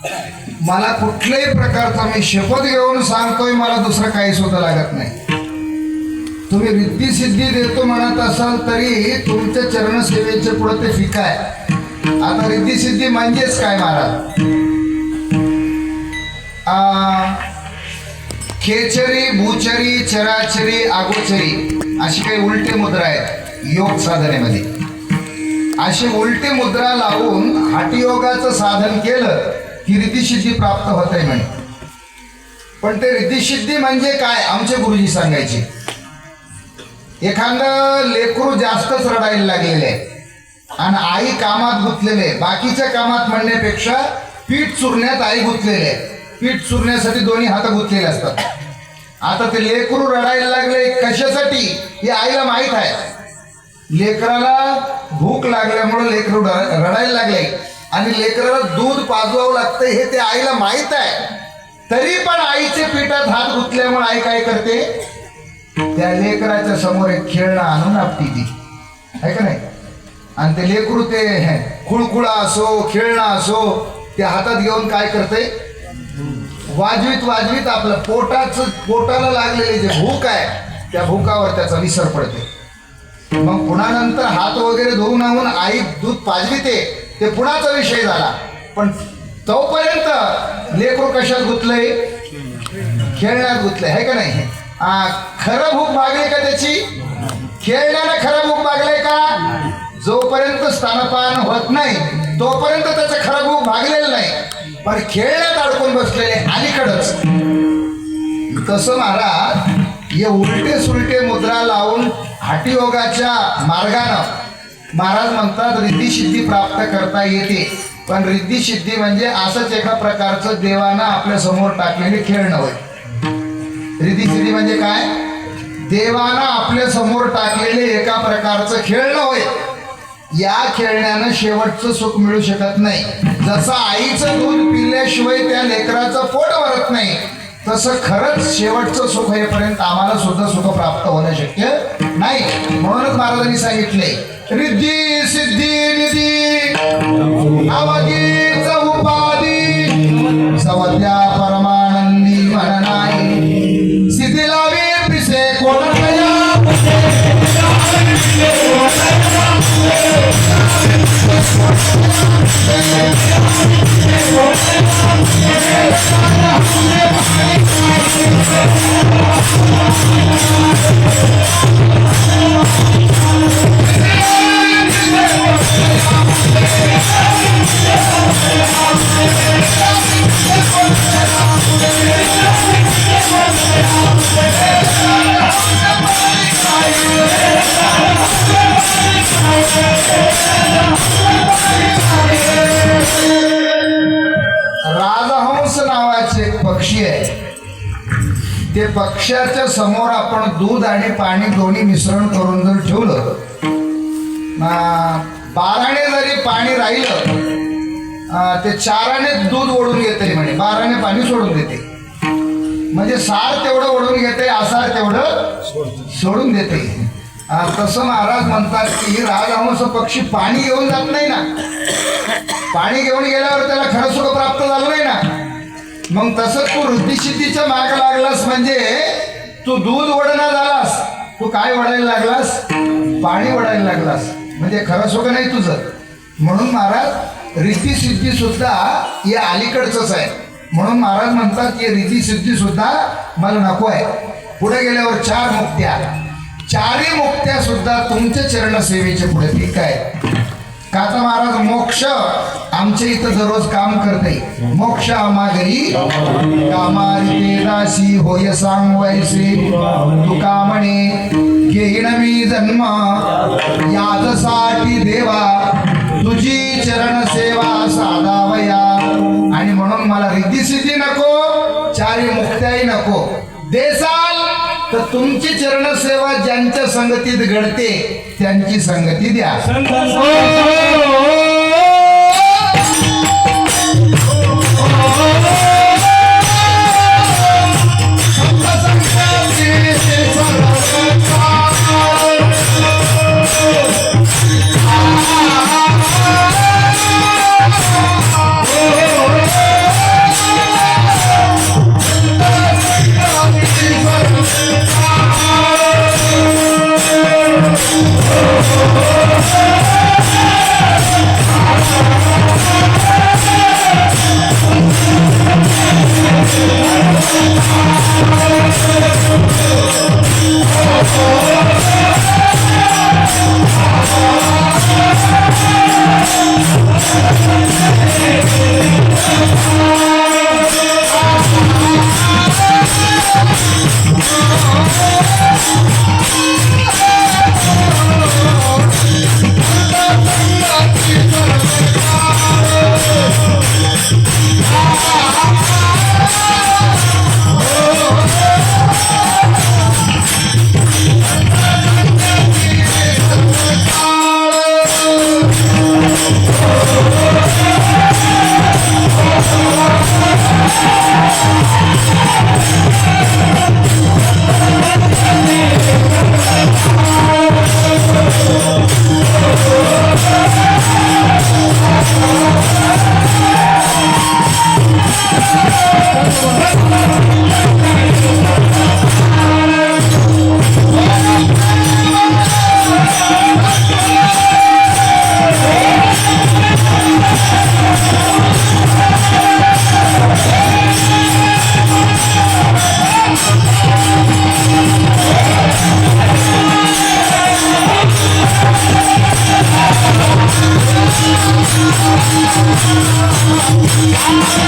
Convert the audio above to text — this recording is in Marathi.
मला कुठल्याही प्रकारचा मी शपथ घेऊन सांगतोय, मला दुसरं काही सुद्धा लागत नाही. तुम्ही रिद्धी सिद्धी देतो म्हणत असाल तरी तुमच्या चरणसेवेचे पुढे ते फिका आहे. आता रिद्धी सिद्धी म्हणजेच काय महाराज? खेचरी, भूचरी, चराचरी, आगोचरी अशी काही उलटे मुद्रा आहेत योग साधनेमध्ये. अशी उलटी मुद्रा लावून हठयोगाचं साधन केलं की रिद्धिसिद्धी प्राप्त होत आहे म्हणे. पण ते रिद्धिसिद्धी म्हणजे काय आमचे गुरुजी सांगायचे. एखादं लेकरू जास्तच रडायला लागलेले आहे आणि आई कामात गुंतलेले आहे, बाकीच्या कामात म्हणण्यापेक्षा पीठ चुरण्यात आई गुंतलेले आहे. पीठ चुरण्यासाठी दोन्ही हात गुंतलेले असतात. आता ते लेकरू रडायला लागले कशासाठी हे आईला माहीत आहे. लेकराला भूक लागल्यामुळे लेकरू रडायला लागले आणि लेकराला दूध पाजवावं लागतं हे ते आईला माहीत आहे. तरी पण आईचे पिठात हात गुंतल्यामुळे आई काय करते, त्या लेकराच्या समोर एक खेळणं आणून आपटी ती आहे का नाही. आणि ते लेकरू ते खुळखुळा असो खेळणं असो ते हातात घेऊन काय करते, वाजवीत वाजवीत आपलं पोटाला लागलेले जे भूक आहे त्या भूकावर त्याचा विसर पडते. मग पुन्हा नंतर हात वगैरे धुवून आणून आई दूध पाजविते, ते पुन्हाचा विषय झाला. पण तोपर्यंत लेकरू कशात गुंतलंय, खेळण्यात गुंतलंय आहे का नाही. खरं भूक भागली का त्याची, खेळण्यानं खरं भूक भागलंय का. जोपर्यंत स्तनपान होत नाही तोपर्यंत त्याचं खरं भूक भागलेलं नाही, पण खेळण्यात अडकून बसलेले अलीकडच. तसं महाराज हे उलटे सुलटे मुद्रा लावून हठयोगाच्या मार्गानं महाराज म्हणतात रिद्धिसिद्धी प्राप्त करता येते. पण रिद्धिसिद्धी म्हणजे असंच एका प्रकारचं देवानं आपल्या समोर टाकलेले खेळणं होय. रिद्धिसिद्धी म्हणजे काय, देवानं आपल्या समोर टाकलेले एका प्रकारचं खेळणं होय. या खेळण्यानं शेवटचं सुख मिळू शकत नाही. जसं आईचं दूध पिल्याशिवाय त्या लेकराचं पोट भरत नाही, तसं खरंच शेवटचं सुख होईपर्यंत आम्हाला सुद्धा सुख प्राप्त होणं शक्य नाही. म्हणूनच महाराजांनी सांगितले रिद्धी सिद्धी निधी अवधीच उपाधी सवत्या परमानंदी म्हण नाही. सिद्धी लावी पिसे कोण राजहंस नावाचे एक पक्षी आहे. ते पक्ष्याच्या समोर आपण दूध आणि पाणी दोन्ही मिश्रण करून जर ठेवलं, बाराने जरी पाणी राहिलं ते चाराने दूध ओढून घेते म्हणे, बाराने पाणी सोडून देते. म्हणजे सार तेवढं ओढून घेते, आसार तेवढं सोडून देते. तसं महाराज म्हणतात की राजहंस पक्षी पाणी घेऊन जात नाही ना. पाणी घेऊन गेल्यावर त्याला खरं सुख प्राप्त झालं नाही ना. मग तसं तू रिद्धिसिद्धीच्या मागे लागलास म्हणजे तू दूध ओढणं झालास, तू काय ओढायला लागलास, पाणी ओढायला लागलास, म्हणजे खरं सुख नाही तुझं. म्हणून महाराज रिद्धिसिद्धी सुद्धा हे अलीकडचंच आहे. म्हणून महाराज म्हणतात की रिद्धिसिद्धी सुद्धा मला नको आहे. पुढे गेल्यावर चार मुक्त्या, चारही मुक्त्या सुद्धा तुमच्या चरणसेवेचे पुढे ठीक आहे. का तर महाराज मोक्ष आमच्या इथं दररोज काम करते. मोक्ष आमागरी कामारी दासी होय सांगवायचे तुका म्हणे घेईन मी जन्म यासाठी देवा तुझी चरण सेवा साधावया. आणि म्हणून मला रिद्धिसिद्धी नको, चारी मुक्त्याही नको. देसाल तर तुमची चरण सेवा ज्यांच्या संगतीत घडते त्यांची संगती द्या. Oh,